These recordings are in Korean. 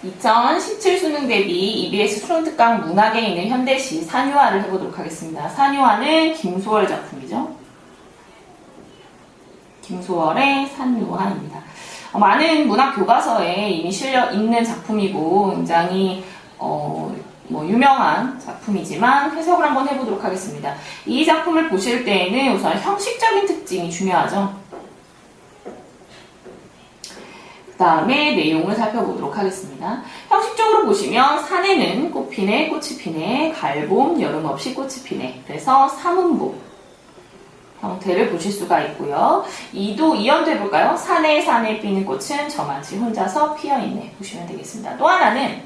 2017 수능 대비 EBS 수능특강 문학에 있는 현대시 산유화를 해보도록 하겠습니다. 산유화는 김소월 작품이죠. 김소월의 산유화입니다. 많은 문학 교과서에 이미 실려 있는 작품이고 굉장히 유명한 작품이지만 해석을 한번 해보도록 하겠습니다. 이 작품을 보실 때에는 우선 형식적인 특징이 중요하죠. 그 다음에 내용을 살펴보도록 하겠습니다. 형식적으로 보시면 산에는 꽃 피네, 꽃이 피네, 갈봄, 여름 없이 꽃이 피네. 그래서 삼음보 형태를 보실 수가 있고요. 이연도 해볼까요? 산에 피는 꽃은 저만치 혼자서 피어있네. 보시면 되겠습니다. 또 하나는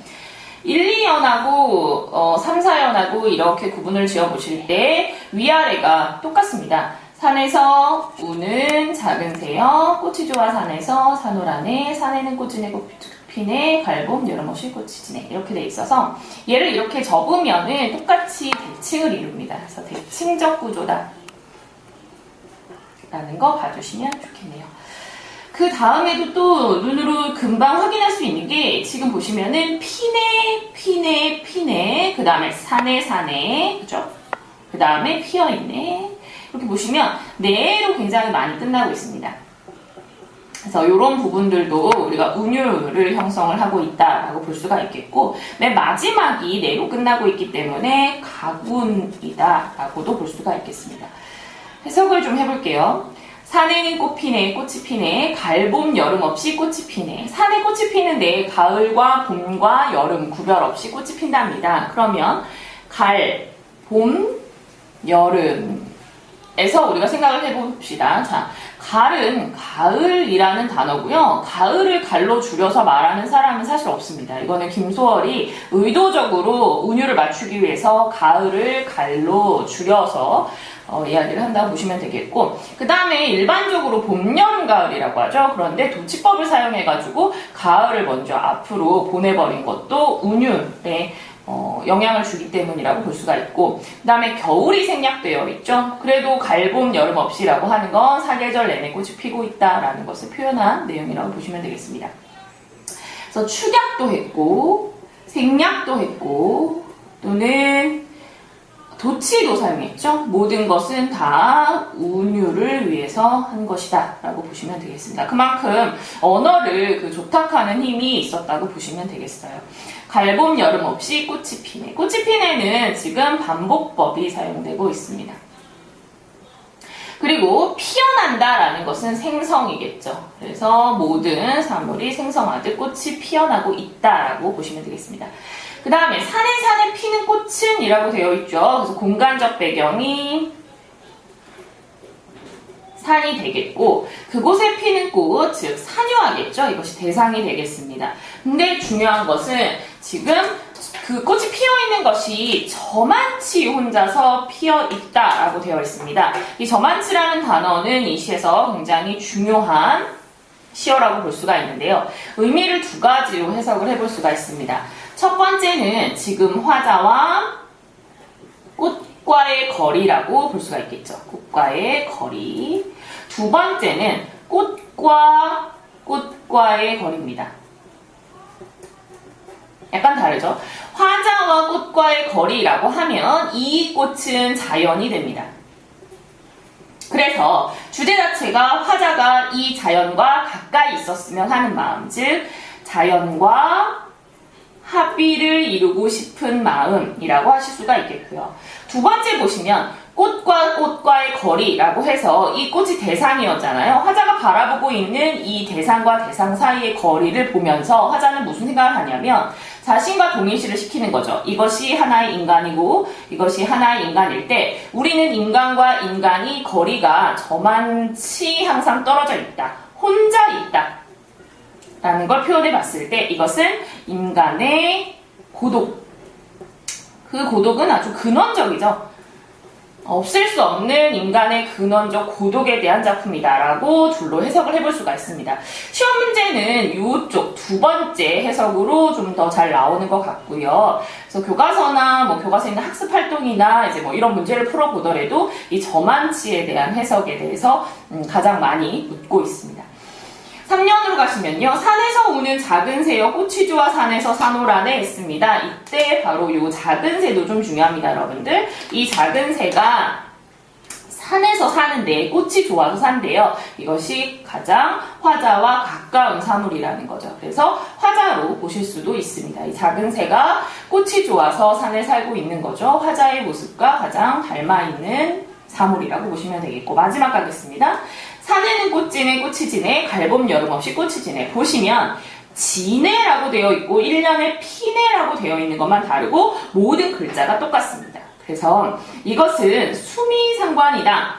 1, 2연하고 3, 4연하고 이렇게 구분을 지어보실 때 위아래가 똑같습니다. 산에서 우는 작은 새여, 꽃이 좋아 산에서 산호라네, 산에는 꽃이네 꽃 피네, 갈봄 여름 없이 꽃이 지네. 이렇게 돼 있어서 얘를 이렇게 접으면은 똑같이 대칭을 이룹니다. 그래서 대칭적 구조다 라는 거 봐주시면 좋겠네요. 그 다음에도 또 눈으로 금방 확인할 수 있는 게 지금 보시면은 피네, 그 다음에 산에, 그죠? 그 다음에 피어있네. 이렇게 보시면 네로 굉장히 많이 끝나고 있습니다. 그래서 이런 부분들도 우리가 운율을 형성을 하고 있다라고 볼 수가 있겠고, 맨 마지막이 네로 끝나고 있기 때문에 가군이다라고도 볼 수가 있겠습니다. 해석을 좀 해볼게요. 산에는 꽃 피네, 꽃이 피네, 갈봄 여름 없이 꽃이 피네. 산에 꽃이 피는데 가을과 봄과 여름 구별 없이 꽃이 핀답니다. 그러면 갈, 봄, 여름에서 우리가 생각을 해봅시다. 자, 갈은 가을이라는 단어고요. 가을을 갈로 줄여서 말하는 사람은 사실 없습니다. 이거는 김소월이 의도적으로 운율을 맞추기 위해서 가을을 갈로 줄여서 이야기를 한다고 보시면 되겠고, 그 다음에 일반적으로 봄, 여름, 가을이라고 하죠. 그런데 도치법을 사용해가지고 가을을 먼저 앞으로 보내버린 것도 운율에 영향을 주기 때문이라고 볼 수가 있고, 그 다음에 겨울이 생략되어 있죠. 그래도 갈봄, 여름 없이라고 하는 건 사계절 내내 꽃이 피고 있다라는 것을 표현한 내용이라고 보시면 되겠습니다. 그래서 축약도 했고, 생략도 했고, 또는 도치도 사용했죠. 모든 것은 다 운율을 위해서 한 것이다 라고 보시면 되겠습니다. 그만큼 언어를 조탁하는 힘이 있었다고 보시면 되겠어요. 갈봄 여름 없이 꽃이 피네. 꽃이 피네는 지금 반복법이 사용되고 있습니다. 그리고 피어난다라는 것은 생성이겠죠. 그래서 모든 사물이 생성하듯 꽃이 피어나고 있다라고 보시면 되겠습니다. 그 다음에 산에 피는 꽃은 이라고 되어 있죠. 그래서 공간적 배경이 산이 되겠고, 그곳에 피는 꽃, 즉 산유화겠죠. 이것이 대상이 되겠습니다. 근데 중요한 것은 지금 그 꽃이 피어있는 것이 저만치 혼자서 피어있다라고 되어 있습니다. 이 저만치라는 단어는 이 시에서 굉장히 중요한 시어라고 볼 수가 있는데요. 의미를 두 가지로 해석을 해볼 수가 있습니다. 첫 번째는 지금 화자와 꽃과의 거리라고 볼 수가 있겠죠. 꽃과의 거리. 두 번째는 꽃과의 거리입니다. 약간 다르죠? 화자와 꽃과의 거리라고 하면 이 꽃은 자연이 됩니다. 그래서 주제 자체가 화자가 이 자연과 가까이 있었으면 하는 마음, 즉 자연과 합의를 이루고 싶은 마음이라고 하실 수가 있겠고요. 두 번째 보시면 꽃과의 거리라고 해서 이 꽃이 대상이었잖아요. 화자가 바라보고 있는 이 대상과 대상 사이의 거리를 보면서 화자는 무슨 생각을 하냐면 자신과 동일시를 시키는 거죠. 이것이 하나의 인간이고 이것이 하나의 인간일 때 우리는 인간과 인간이 거리가 저만치 항상 떨어져 있다. 혼자 있다. 라는 걸 표현해 봤을 때 이것은 인간의 고독. 그 고독은 아주 근원적이죠. 없을 수 없는 인간의 근원적 고독에 대한 작품이다라고 줄로 해석을 해볼 수가 있습니다. 시험 문제는 이쪽 두 번째 해석으로 좀 더 잘 나오는 것 같고요. 그래서 교과서나 교과서에 있는 학습 활동이나 이제 이런 문제를 풀어보더라도 이 저만치에 대한 해석에 대해서 가장 많이 묻고 있습니다. 3년으로 가시면요. 산에서 우는 작은 새여 꽃이 좋아 산에서 산호란에 있습니다. 이때 바로 요 작은 새도 좀 중요합니다, 여러분들. 이 작은 새가 산에서 사는데 꽃이 좋아서 산대요. 이것이 가장 화자와 가까운 사물이라는 거죠. 그래서 화자로 보실 수도 있습니다. 이 작은 새가 꽃이 좋아서 산에 살고 있는 거죠. 화자의 모습과 가장 닮아있는 사물이라고 보시면 되겠고, 마지막 가겠습니다. 산에는 꽃 지네 꽃이 지네 갈봄 여름 없이 꽃이 지네. 보시면 지네라고 되어 있고 1년에 피네라고 되어 있는 것만 다르고 모든 글자가 똑같습니다. 그래서 이것은 수미상관이다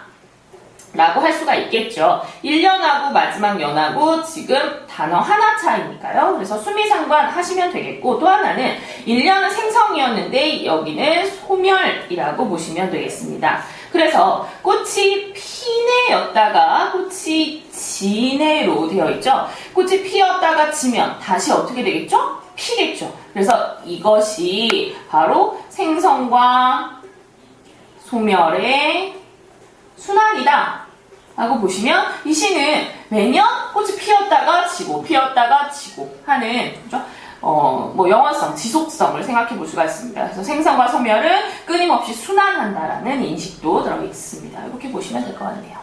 라고 할 수가 있겠죠. 1년하고 마지막 년하고 지금 단어 하나 차이니까요. 그래서 수미상관 하시면 되겠고, 또 하나는 1년은 생성이었는데 여기는 소멸이라고 보시면 되겠습니다. 그래서 꽃이 피네였다가 꽃이 지네로 되어 있죠. 꽃이 피었다가 지면 다시 어떻게 되겠죠? 피겠죠. 그래서 이것이 바로 생성과 소멸의 순환이다 라고 보시면, 이 시는 매년 꽃이 피었다가 지고 피었다가 지고 하는, 그죠? 뭐 영원성, 지속성을 생각해 볼 수가 있습니다. 그래서 생성과 소멸은 끊임없이 순환한다라는 인식도 들어 있습니다. 이렇게 보시면 될 것 같네요.